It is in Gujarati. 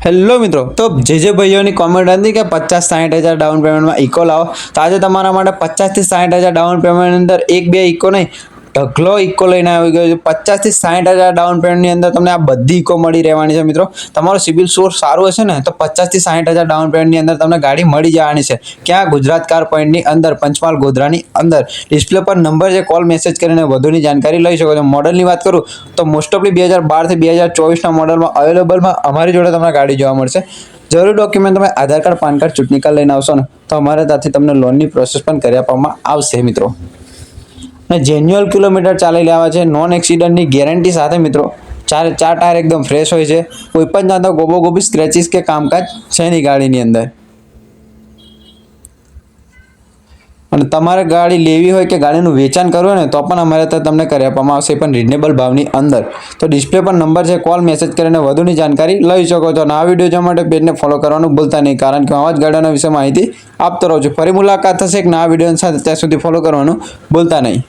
હેલો મિત્રો, તો જે ભાઈઓની કોમેન્ટ હતી કે 50-60 હજાર ડાઉન પેમેન્ટમાં ઇકો લાવો, તો આજે તમારા માટે 50 થી 60 હજાર ડાઉન પેમેન્ટ અંદર એક બે ઇકો નહીં, ઢગલો ઇકો લઈને આવી ગયો છે. 50 થી 60 હજાર ડાઉન પેમેન્ટની અંદર તમને આ બધી ઇકો મળી રહેવાની છે. મિત્રો, તમારો સિબિલ સ્કોર સારું હશે ને તો 50 થી 60 હજાર ડાઉન પેમેન્ટની અંદર તમને ગાડી મળી જવાની છે. ક્યાં? ગુજરાત કાર પોઈન્ટની અંદર, પંચમહાલ ગોધરાની અંદર. ડિસ્પ્લે પર નંબર છે, કોલ મેસેજ કરીને વધુની જાણકારી લઈ શકો છો. મોડલની વાત કરું તો મોસ્ટ ઓફલી 2012 થી 2024ના મોડલમાં અવેલેબલમાં અમારી જોડે તમને ગાડી જોવા મળશે. જરૂરી ડોક્યુમેન્ટ તમે આધાર કાર્ડ, પાન કાર્ડ, ચૂંટણી કાર્ડ લઈને આવશો ને તો અમારે ત્યાંથી તમને લોનની પ્રોસેસ પણ કરી આપવામાં આવશે. મિત્રો, અને જેન્યુઅલ કિલોમીટર ચાલી લેવા છે, નોન એક્સિડન્ટની ગેરંટી સાથે. મિત્રો, ચાર ટાયર એકદમ ફ્રેશ હોય છે. કોઈ પણ જાતનો ગોબી સ્ક્રેચીસ કે કામકાજ છે નહીં ગાડીની અંદર. અને તમારે ગાડી લેવી હોય કે ગાડીનું વેચાણ કરવું હોય ને તો પણ અમારે ત્યાં તમને કરી આપવામાં આવશે, પણ રિઝનેબલ ભાવની અંદર. તો ડિસ્પ્લે પર નંબર છે, કોલ મેસેજ કરીને વધુની જાણકારી લઈ શકો છો. અને આ વિડીયો જોવા માટે પેજને ફોલો કરવાનું ભૂલતા નહીં, કારણ કે આવા જ ગાડીઓના વિશે માહિતી આપતો રહું છું. ફરી મુલાકાત થશે એક નવા વિડીયો સાથે, ત્યાં સુધી ફોલો કરવાનું ભૂલતા નહીં.